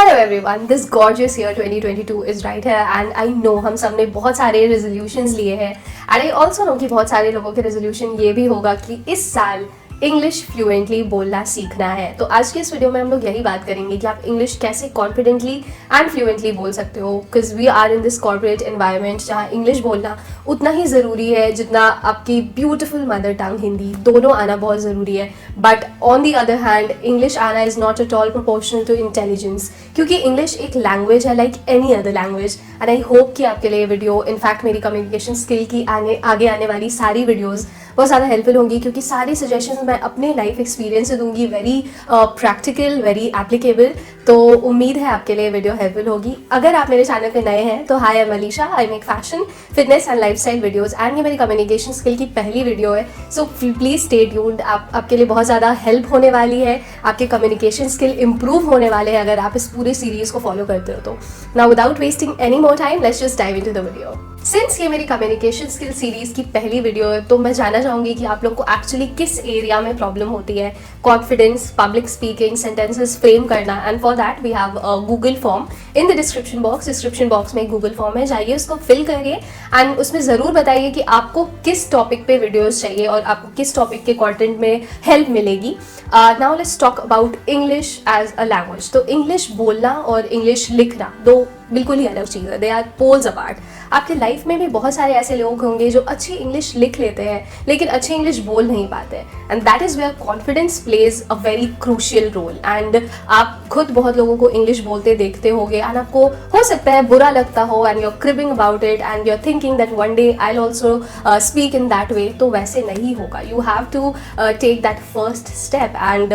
Hello everyone, this gorgeous year 2022 is right है and I know हम सब ने बहुत सारे रेजोल्यूशंस लिए हैं एंड आई ऑल्सो नो कि बहुत सारे लोगों के रेजोल्यूशन ये भी होगा कि इस साल इंग्लिश फ्लुएंटली बोलना सीखना है। तो आज के इस वीडियो में हम लोग यही बात करेंगे कि आप इंग्लिश कैसे कॉन्फिडेंटली एंड फ्लुएंटली बोल सकते हो, because we are in this corporate environment जहाँ इंग्लिश बोलना उतना ही ज़रूरी है जितना आपकी ब्यूटिफुल मदर टंग हिंदी, दोनों आना बहुत ज़रूरी है। But on the other hand English आना is not at all proportional to intelligence, क्योंकि इंग्लिश एक लैंग्वेज है like any other language. And I hope कि आपके लिए वीडियो, इनफैक्ट मेरी कम्युनिकेशन स्किल की आगे आने वाली सारी वीडियोज़ बहुत ज़्यादा हेल्पफुल होंगी, क्योंकि सारी सजेशंस मैं अपने लाइफ एक्सपीरियंस से दूंगी, वेरी प्रैक्टिकल, वेरी एप्लीकेबल। तो उम्मीद है आपके लिए वीडियो हेल्पफुल होगी। अगर आप मेरे चैनल पे नए हैं तो hi, I am Alisha, I make fashion, fitness and lifestyle videos and ये मेरी कम्युनिकेशन स्किल की पहली वीडियो है। सो प्लीज स्टे ट्यून्ड, आपके लिए बहुत ज़्यादा हेल्प होने वाली है, आपके कम्युनिकेशन स्किल इंप्रूव होने वाले हैं अगर आप इस पूरी सीरीज को फॉलो करते हो तो। Now without wasting any more time, let's just dive into the video. Since ये मेरी कम्युनिकेशन स्किल सीरीज की पहली वीडियो है तो मैं जानना चाहूँगी कि आप लोग को एक्चुअली किस एरिया में प्रॉब्लम होती है। Confidence, public speaking, sentences frame करना, and for that we have Google form in the description box में एक गूगल फॉर्म है, जाइए उसको फिल करिए एंड उसमें ज़रूर बताइए कि आपको किस टॉपिक पे वीडियोज़ चाहिए और आपको किस टॉपिक के कॉन्टेंट में हेल्प मिलेगी। Now let's talk about English as a language. तो इंग्लिश बोलना और इंग्लिश लिखना दो बिल्कुल ही अलग चीज़ है, दे आर पोल्स अपार्ट। आपके लाइफ में भी बहुत सारे ऐसे लोग होंगे जो अच्छी इंग्लिश लिख लेते हैं लेकिन अच्छी इंग्लिश बोल नहीं पाते, and that is where confidence plays a very crucial role. And आप खुद बहुत लोगों को इंग्लिश बोलते देखते होंगे एंड आपको हो सकता है बुरा लगता हो and you are cribbing about it and you are thinking that one day I will also speak in that way. तो वैसे नहीं होगा, you have to take that first step. And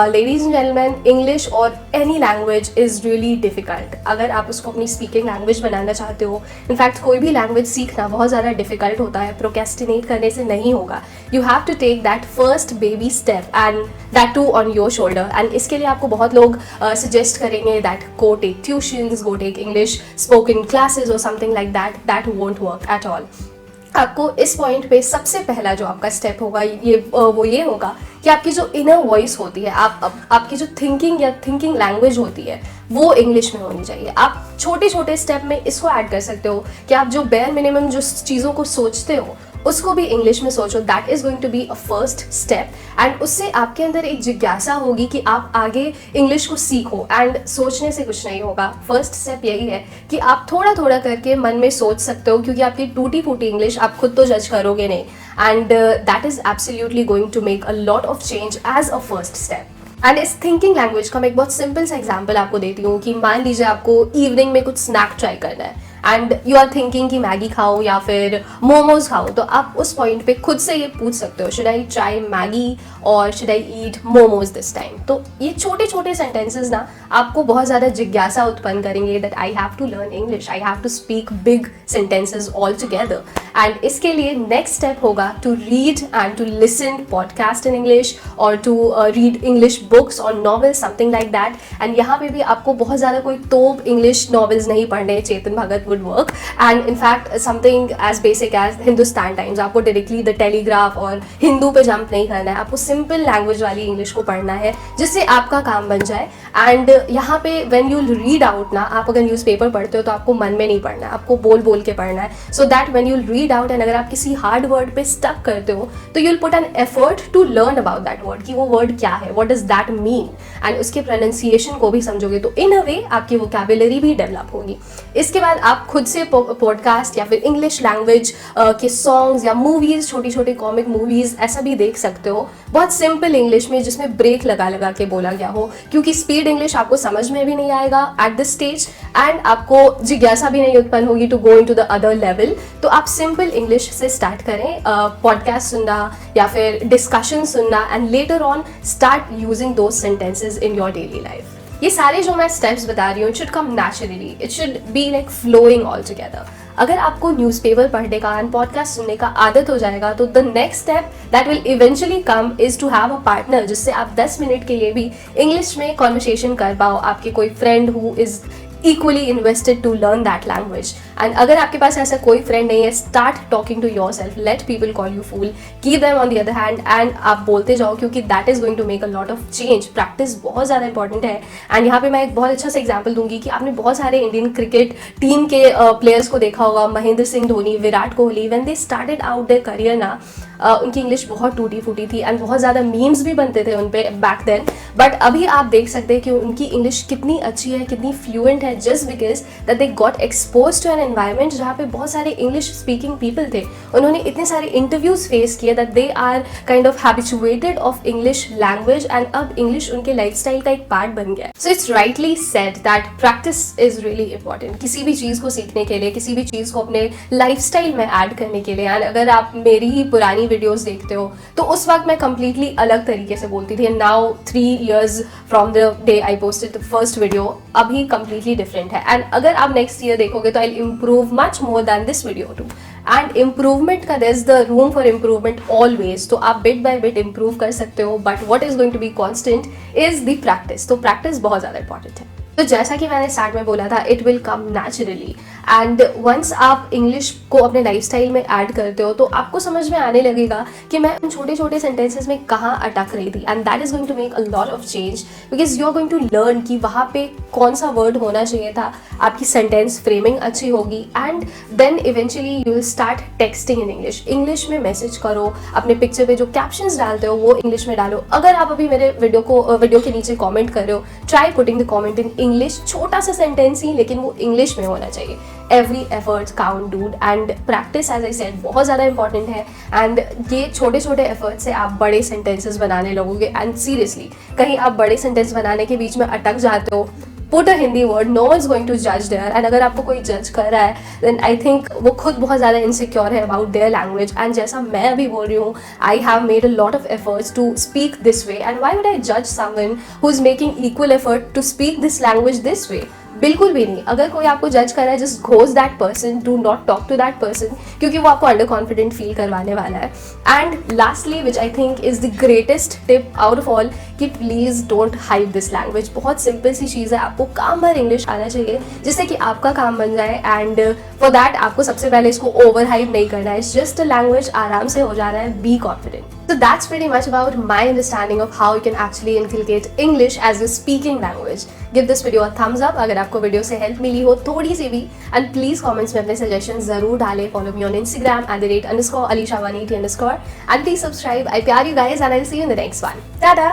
ladies and gentleman, English और any language is really difficult. अगर आप उसको अपनी speaking language बनाना चाहते हो, इनफैक्ट कोई भी लैंग्वेज सीखना बहुत ज़्यादा डिफिकल्ट होता है, प्रोक्रेस्टिनेट करने से नहीं होगा। You have to take that first baby step and that too on your shoulder. And इसके लिए आपको बहुत लोग सजेस्ट करेंगे that go take tuitions, go take English spoken classes और something like that. That won't work at all. आपको इस point पे सबसे पहला जो आपका स्टेप होगा वो ये होगा कि आपकी जो इनर वॉइस होती है, आपकी जो थिंकिंग या थिंकिंग लैंग्वेज होती है वो इंग्लिश में होनी चाहिए। आप छोटे छोटे स्टेप में इसको ऐड कर सकते हो कि आप जो बेयर मिनिमम जो चीज़ों को सोचते हो उसको भी इंग्लिश में सोचो। That is going to be a first step and उससे आपके अंदर एक जिज्ञासा होगी कि आप आगे इंग्लिश को सीखो। एंड सोचने से कुछ नहीं होगा, फर्स्ट स्टेप यही है कि आप थोड़ा थोड़ा करके मन में सोच सकते हो, क्योंकि आपकी टूटी फूटी इंग्लिश आप खुद तो जज करोगे नहीं, and that is absolutely going to make a lot of change as a first step. And इस थिंकिंग लैंग्वेज का मैं एक बहुत सिंपल सा एग्जाम्पल आपको देती हूँ कि मान लीजिए आपको इवनिंग में कुछ स्नैक ट्राई करना है एंड यू आर थिंकिंग कि मैगी खाओ या फिर मोमोज खाओ, तो आप उस पॉइंट पे खुद से ये पूछ सकते हो, शुड आई ट्राई मैगी और should I eat momos this time. तो ये छोटे छोटे सेंटेंसेस ना आपको बहुत ज़्यादा जिज्ञासा उत्पन्न करेंगे that I have to learn English, I have to speak big sentences all together. And इसके लिए नेक्स्ट स्टेप होगा to read and to listen podcast in English और टू रीड इंग्लिश बुक्स और novels, something like that. And यहाँ पे भी आपको बहुत ज़्यादा कोई तोप इंग्लिश नॉवेल्स नहीं पढ़ने, Chetan Bhagat would work, and in fact something as basic as Hindustan times, आपको डायरेक्टली द टेलीग्राफ और हिंदू पे जंप नहीं करना है, आपको सिंपल लैंग्वेज वाली इंग्लिश को पढ़ना है जिससे आपका काम बन जाए। एंड यहाँ पे व्हेन यू रीड आउट ना, आप अगर न्यूज़पेपर पढ़ते हो तो आपको मन में नहीं पढ़ना है, आपको बोल बोल के पढ़ना है, so that when you read out and अगर आप किसी हार्ड वर्ड पे स्टक करते हो तो you will put an effort to learn about that word कि वो वर्ड क्या है, what does that mean, and उसके प्रोनाउंसिएशन को भी समझोगे तो इन अ वे आपकी वोकैबुलरी भी डेवलप होगी। इसके बाद आप खुद से पॉडकास्ट या फिर इंग्लिश लैंग्वेज के सॉन्ग्स या मूवीज़, छोटी छोटी कॉमिक मूवीज़ ऐसा भी देख सकते हो, बहुत सिंपल इंग्लिश में जिसमें ब्रेक लगा लगा के बोला गया हो, क्योंकि स्पीड इंग्लिश आपको समझ में भी नहीं आएगा एट दिस स्टेज एंड आपको जिज्ञासा भी नहीं उत्पन्न होगी to go into the other level. तो आप सिंपल इंग्लिश से स्टार्ट करें, पॉडकास्ट सुनना या फिर डिस्कशन सुनना, and later on start using those sentences in your daily life. ये सारे जो मैं स्टेप्स बता रही हूँ, it should come naturally, it should be like flowing all together. अगर आपको न्यूज़पेपर पढ़ने का एंड पॉडकास्ट सुनने का आदत हो जाएगा तो the next step that will eventually come is to have a partner जिससे आप 10 मिनट के लिए भी इंग्लिश में कॉन्वर्सेशन कर पाओ। आपके कोई friend who is equally invested to learn that language. And अगर आपके पास ऐसा कोई friend नहीं है, start talking to yourself, let people call you fool, keep them on the other hand, and आप बोलते जाओ, क्योंकि that is going to make a lot of change. Practice बहुत ज़्यादा important है. And यहाँ पे मैं एक बहुत अच्छा सा एग्जाम्पल दूंगी कि आपने बहुत सारे इंडियन क्रिकेट टीम के प्लेयर्स को देखा होगा, Mahendra Singh Dhoni, Virat Kohli, when they started out their career ना, उनकी इंग्लिश बहुत टूटी फूटी थी एंड बहुत ज़्यादा मीम्स भी बनते थे उन पे बैक देन. बट अभी आप देख सकते हैं कि उनकी इंग्लिश कितनी अच्छी है, कितनी फ्लुएंट है, just because that they got expose to an environment जहाँ पे बहुत सारे इंग्लिश स्पीकिंग पीपल थे. उन्होंने इतने सारे इंटरव्यूज फेस किए that they are kind of habituated of English language and अब इंग्लिश उनके लाइफस्टाइल का एक पार्ट बन गया. So it's rightly said that practice is really important किसी भी चीज़ को सीखने के लिए, किसी भी चीज़ को अपने लाइफस्टाइल में ऐड करने के लिए. एंड अगर आप मेरी ही पुरानी वीडियोस देखते हो तो उस वक्त मैं कंप्लीटली अलग तरीके से बोलती थी. Now 3 years from the day I posted the first video अभी कंप्लीटली डिफरेंट है. एंड अगर आप नेक्स्ट ईयर देखोगे तो I improve much more than this video too. And improvement का there is the room for improvement always. तो आप bit by bit improve कर सकते हो, but what is going to be constant is the practice. तो practice बहुत ज़्यादा important है. तो जैसा कि मैंने स्टार्ट में बोला था, it will come naturally. And once आप इंग्लिश को अपने लाइफस्टाइल में ऐड करते हो तो आपको समझ में आने लगेगा कि मैं उन छोटे छोटे सेंटेंसेस में कहाँ अटक रही थी. And that is going to make a lot of change because you are going to learn कि वहाँ पे कौन सा वर्ड होना चाहिए था. आपकी सेंटेंस फ्रेमिंग अच्छी होगी and then eventually you will start texting in English. English में मैसेज करो, अपने पिक्चर पे जो कैप्शंस डालते हो वो इंग्लिश में डालो. अगर आप अभी मेरे वीडियो के नीचे कॉमेंट कर रहे हो, try putting the comment in English. छोटा सा सेंटेंस ही लेकिन वो इंग्लिश में होना चाहिए. Every effort count dude. And practice as I said बहुत ज़्यादा इंपॉर्टेंट है. एंड ये छोटे छोटे एफर्ट से आप बड़े सेंटेंसेस बनाने लगोगे. एंड सीरियसली कहीं आप बड़े सेंटेंस बनाने के बीच में अटक जाते हो, put a Hindi word, no one is going to जज देयर. एंड अगर आपको कोई जज कर रहा है देन आई थिंक वो खुद बहुत ज़्यादा इनसिक्योर है अबाउट देयर लैंग्वेज. एंड जैसा मैं अभी बोल रही हूँ, I have made a lot of efforts to speak this way. And why would I जज someone who is making equal effort to speak this language this way? बिल्कुल भी नहीं. अगर कोई आपको जज कर रहा है, जस्ट घोज that person, do not talk to that person, क्योंकि वो आपको अंडर कॉन्फिडेंट फील करवाने वाला है. And lastly which I think is the greatest tip out of all कि please don't hype this language. बहुत सिंपल सी चीज़ है, आपको काम भर इंग्लिश आना चाहिए जिससे कि आपका काम बन जाए. एंड फॉर दैट आपको सबसे पहले इसको ओवर हाइप नहीं करना है. जस्ट अ लैंग्वेज, आराम से हो जा रहा है. Be confident. So that's pretty much about my understanding of how you can actually inculcate English as a speaking language. Give this video a thumbs up अगर आपको वीडियो से हेल्प मिली हो थोड़ी सी भी. एंड प्लीज़ कमेंट्स में अपने suggestion जरूर डालें. Follow me on Instagram @Alisha180_ and please subscribe. I प्यार you guys and I'll see you in the next one. Ta-da!